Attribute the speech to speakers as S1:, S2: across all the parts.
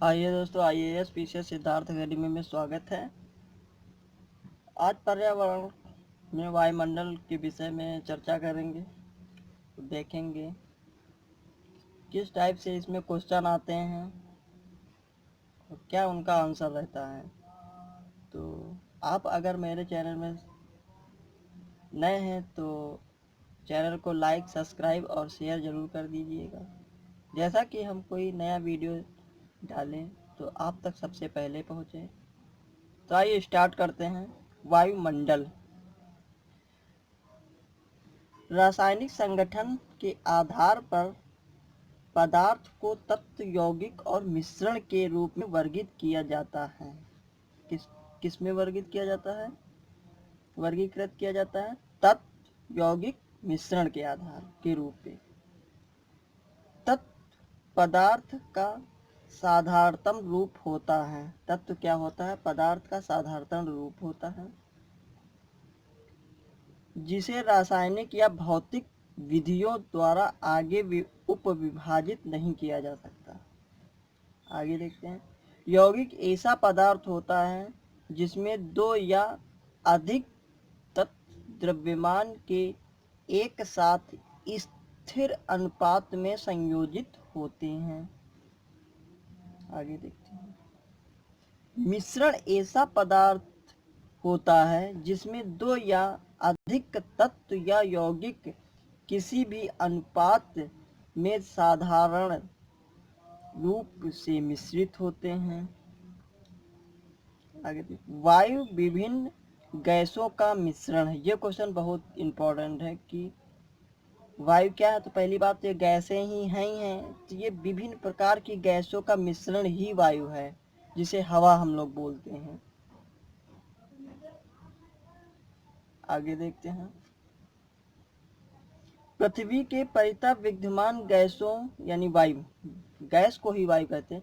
S1: आइए दोस्तों, IAS PCS Siddharth academy में स्वागत है। आज पर्यावरण में वायुमंडल के विषय में चर्चा करेंगे। तो देखेंगे किस टाइप से इसमें क्वेश्चन आते हैं और क्या उनका आंसर रहता है। तो आप अगर मेरे चैनल में नए हैं तो चैनल को लाइक, सब्सक्राइब और शेयर ज़रूर कर दीजिएगा, जैसा कि हम कोई नया वीडियो डालें तो आप तक सबसे पहले पहुँचे। तो आइए स्टार्ट करते हैं। वायुमंडल रासायनिक संगठन के आधार पर पदार्थ को तत्व, यौगिक और मिश्रण के रूप में वर्गीकृत किया जाता है। किस में वर्गीकृत किया जाता है? वर्गीकृत किया जाता है तत्व, यौगिक, मिश्रण के आधार के रूप में। तत्व पदार्थ का साधारणतम रूप होता है। तत्व क्या होता है? पदार्थ का साधारणतम रूप होता है, जिसे रासायनिक या भौतिक विधियों द्वारा आगे उपविभाजित नहीं किया जा सकता। आगे देखते हैं। यौगिक ऐसा पदार्थ होता है जिसमें दो या अधिक तत्व द्रव्यमान के एक साथ स्थिर अनुपात में संयोजित होते हैं। आगे देखते हैं। मिश्रण ऐसा पदार्थ होता है जिसमें दो या अधिक तत्व या यौगिक किसी भी अनुपात में साधारण रूप से मिश्रित होते हैं। आगे वायु विभिन्न गैसों का मिश्रण है। ये क्वेश्चन बहुत इम्पोर्टेंट है कि वायु क्या है। तो पहली बात तो ये गैसें ही हैं। तो ये विभिन्न प्रकार की गैसों का मिश्रण ही वायु है, जिसे हवा हम लोग बोलते हैं। आगे देखते हैं। पृथ्वी के परितः विद्यमान गैसों यानी वायु, गैस को ही वायु कहते हैं,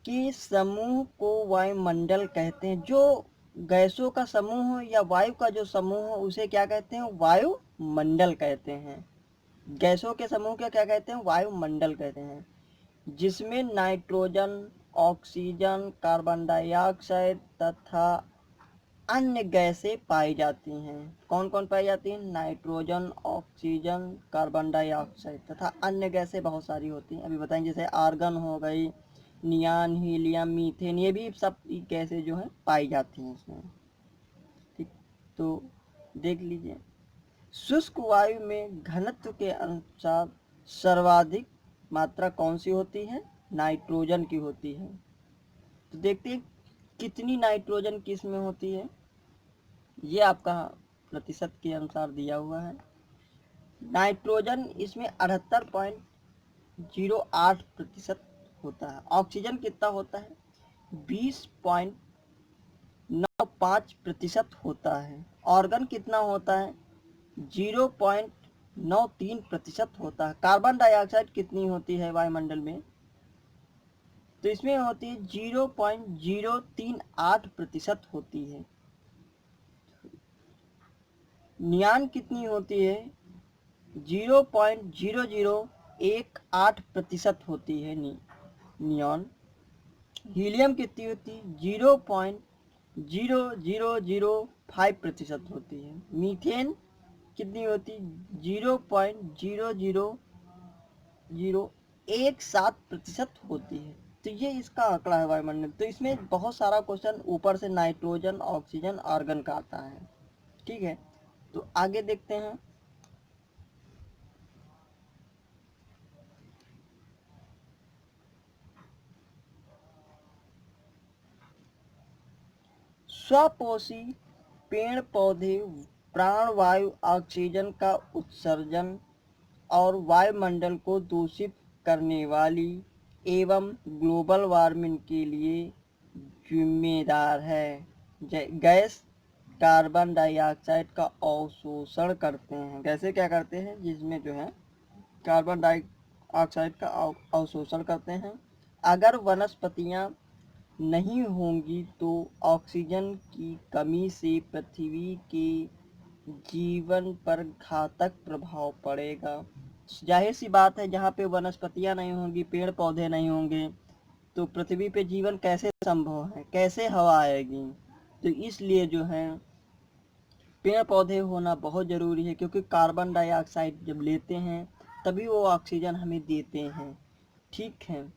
S1: कि समूह को वायुमंडल कहते हैं। जो गैसों का समूह या वायु का जो समूह है उसे क्या कहते हैं? वायुमंडल कहते हैं। गैसों के समूह को क्या कहते हैं? वायुमंडल कहते हैं, जिसमें नाइट्रोजन, ऑक्सीजन, कार्बन डाइऑक्साइड तथा अन्य गैसें पाई जाती हैं। कौन कौन पाई जाती हैं? नाइट्रोजन, ऑक्सीजन, कार्बन डाइऑक्साइड तथा अन्य गैसें बहुत सारी होती हैं। अभी बताएंगे, जैसे आर्गन हो गई, नियान, हीलियम, मीथेन, ये भी सब गैसें जो हैं पाई जाती हैं इसमें। ठीक, तो देख लीजिए। शुष्क वायु में घनत्व के अनुसार सर्वाधिक मात्रा कौन सी होती है? नाइट्रोजन की होती है। तो देखते हैं कितनी नाइट्रोजन किस में होती है। ये आपका प्रतिशत के अनुसार दिया हुआ है। नाइट्रोजन इसमें 78.08% होता है। ऑक्सीजन कितना होता है? 20.95% होता है। ऑर्गन कितना होता है? 0.93% होता है। कार्बन डाइऑक्साइड कितनी होती है वायुमंडल में? तो इसमें होती है 0.038% होती है। नियान कितनी होती है? 0.0018% होती है नियॉन। हीलियम कितनी होती है? 0.0005% होती है। मीथेन कितनी होती है? 0.0017% होती है। तो ये इसका आंकड़ा है वायुमंडल। तो इसमें बहुत सारा क्वेश्चन ऊपर से नाइट्रोजन, ऑक्सीजन, आर्गन का आता है। ठीक है, तो आगे देखते हैं। स्वपोषी पेड़ पौधे प्राणवायु ऑक्सीजन का उत्सर्जन और वायुमंडल को दूषित करने वाली एवं ग्लोबल वार्मिंग के लिए जिम्मेदार है। गैस कार्बन डाइऑक्साइड का अवशोषण करते हैं। गैसे क्या करते हैं? जिसमें जो है कार्बन डाइऑक्साइड का अवशोषण करते हैं। अगर वनस्पतियां नहीं होंगी तो ऑक्सीजन की कमी से पृथ्वी के जीवन पर घातक प्रभाव पड़ेगा। जाहिर सी बात है, जहाँ पे वनस्पतियां नहीं होंगी, पेड़ पौधे नहीं होंगे, तो पृथ्वी पे जीवन कैसे संभव है, कैसे हवा आएगी। तो इसलिए जो है पेड़ पौधे होना बहुत ज़रूरी है, क्योंकि कार्बन डाइऑक्साइड जब लेते हैं तभी वो ऑक्सीजन हमें देते हैं। ठीक है,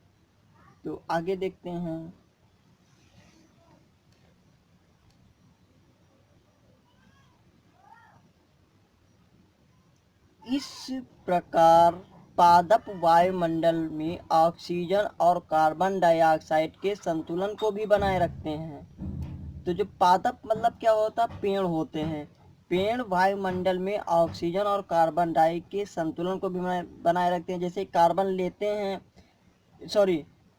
S1: तो आगे देखते हैं। इस प्रकार पादप वायुमंडल में ऑक्सीजन और कार्बन डाइऑक्साइड के संतुलन को भी बनाए रखते हैं। तो जो पादप मतलब क्या होता है, पेड़ होते हैं। पेड़ वायुमंडल में ऑक्सीजन और कार्बन डाई के संतुलन को भी बनाए रखते हैं। जैसे कार्बन लेते हैं, सॉरी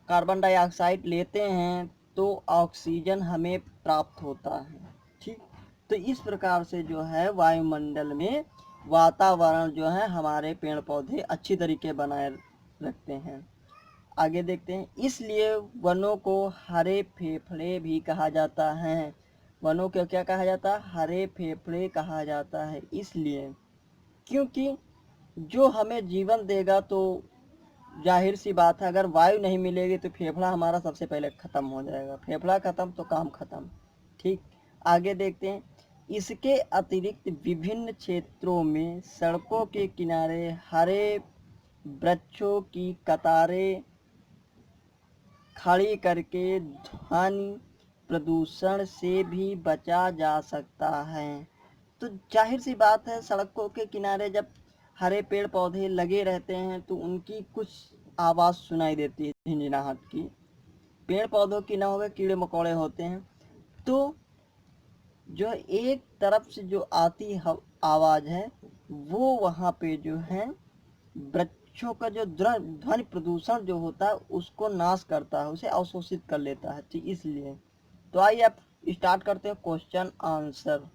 S1: कार्बन डाइऑक्साइड लेते हैं तो ऑक्सीजन हमें प्राप्त होता है। ठीक, तो इस प्रकार से जो है वायुमंडल में वातावरण जो है हमारे पेड़ पौधे अच्छी तरीके बनाए रखते हैं। आगे देखते हैं। इसलिए वनों को हरे फेफड़े भी कहा जाता है। वनों को क्या कहा जाता है, हरे फेफड़े कहा जाता है। इसलिए क्योंकि जो हमें जीवन देगा, तो जाहिर सी बात है अगर वायु नहीं मिलेगी तो फेफड़ा हमारा सबसे पहले ख़त्म हो जाएगा। फेफड़ा ख़त्म तो काम ख़त्म। ठीक, आगे देखते हैं। इसके अतिरिक्त विभिन्न क्षेत्रों में सड़कों के किनारे हरे वृक्षों की कतारें खड़ी करके ध्वनि प्रदूषण से भी बचा जा सकता है। तो जाहिर सी बात है सड़कों के किनारे जब हरे पेड़ पौधे लगे रहते हैं तो उनकी कुछ आवाज़ सुनाई देती है, झिंझिनाहट की। पेड़ पौधों की ना होगा, कीड़े मकोड़े होते हैं, तो जो एक तरफ से जो आती आवाज़ है वो वहाँ पे जो है वृक्षों का जो ध्वनि प्रदूषण जो होता है उसको नाश करता है, उसे अवशोषित कर लेता है। ठीक, इसलिए तो आइए आप स्टार्ट करते हैं क्वेश्चन आंसर। तो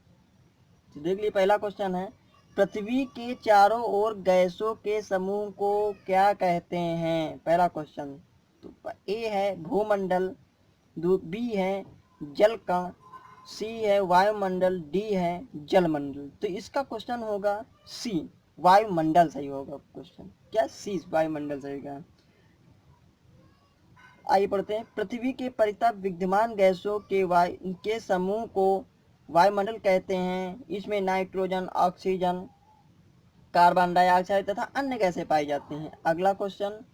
S1: देख लीजिए, पहला क्वेश्चन है, पृथ्वी के चारों ओर गैसों के समूह को क्या कहते हैं। पहला क्वेश्चन, तो ए है भूमंडल, बी है जल कण, सी है वायुमंडल, डी है जलमंडल। तो इसका क्वेश्चन होगा सी, वायुमंडल सही होगा क्वेश्चन। क्या सी वायुमंडल सही होगा। आइए पढ़ते हैं। पृथ्वी के परितः विद्यमान गैसों के समूह को वायुमंडल कहते हैं। इसमें नाइट्रोजन, ऑक्सीजन, कार्बन डाइऑक्साइड तथा अन्य गैसें पाई जाती हैं। अगला क्वेश्चन,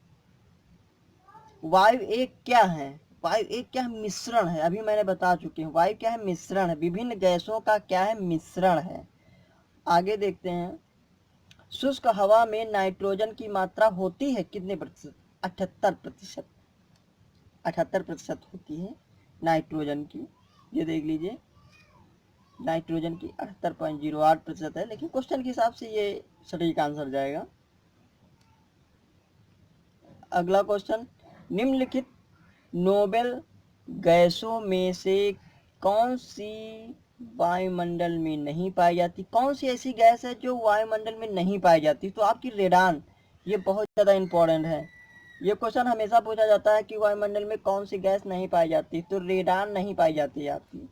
S1: वायु एक क्या है। वायु एक क्या है, मिश्रण है। अभी मैंने बता चुकी हूँ वायु क्या है, मिश्रण है। विभिन्न गैसों का क्या है, मिश्रण है। आगे देखते हैं। शुष्क हवा में नाइट्रोजन की मात्रा होती है कितने प्रतिशत, 78%। 78% होती है नाइट्रोजन की। ये देख लीजिए, नाइट्रोजन की 78.08% है, लेकिन क्वेश्चन के हिसाब से ये सटीक आंसर जाएगा। अगला क्वेश्चन, निम्नलिखित नोबेल गैसों में से कौन सी वायुमंडल में नहीं पाई जाती। कौन सी ऐसी गैस है जो वायुमंडल में नहीं पाई जाती। तो आपकी रेडान, ये बहुत ज़्यादा इंपॉर्टेंट है। ये क्वेश्चन हमेशा पूछा जाता है कि वायुमंडल में कौन सी गैस नहीं पाई जाती, तो रेडान नहीं पाई जाती है आपकी।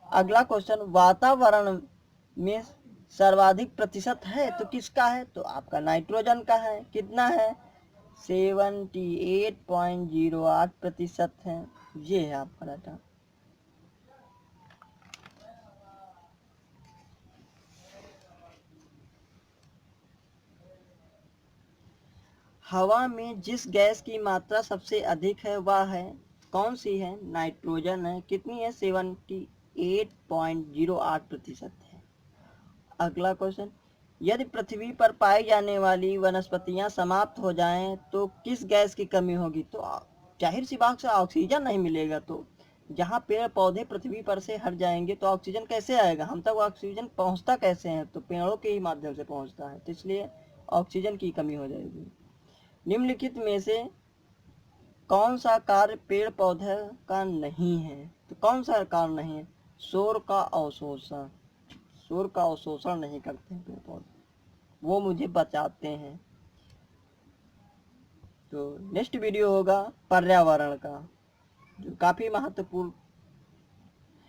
S1: अगला क्वेश्चन, वातावरण में सर्वाधिक प्रतिशत है तो किसका है, तो आपका नाइट्रोजन का है। कितना है, 78.08% है। ये है आपका डाटा। हवा में जिस गैस की मात्रा सबसे अधिक है वह है, कौन सी है, नाइट्रोजन है। कितनी है, 78.08% है। अगला क्वेश्चन, यदि पृथ्वी पर पाई जाने वाली वनस्पतियां समाप्त हो जाएं तो किस गैस की कमी होगी। तो जाहिर सी बात से ऑक्सीजन नहीं मिलेगा। तो जहाँ पेड़ पौधे पृथ्वी पर से हट जाएंगे तो ऑक्सीजन कैसे आएगा, हम तक ऑक्सीजन पहुँचता कैसे है, तो पेड़ों के ही माध्यम से पहुँचता है। तो इसलिए ऑक्सीजन की कमी हो जाएगी। निम्नलिखित में से कौन सा कार्य पेड़ पौधे का नहीं है, तो कौन सा कार्य नहीं है, शोर का अवशोषण। शोर का अवशोषण नहीं करते पेड़ पौधे, वो मुझे बचाते हैं। तो नेक्स्ट वीडियो होगा पर्यावरण का, जो काफ़ी महत्वपूर्ण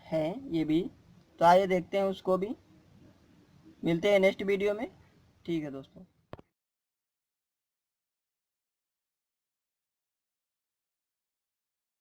S1: है ये भी। तो आइए देखते हैं उसको भी। मिलते हैं नेक्स्ट वीडियो में। ठीक है दोस्तों।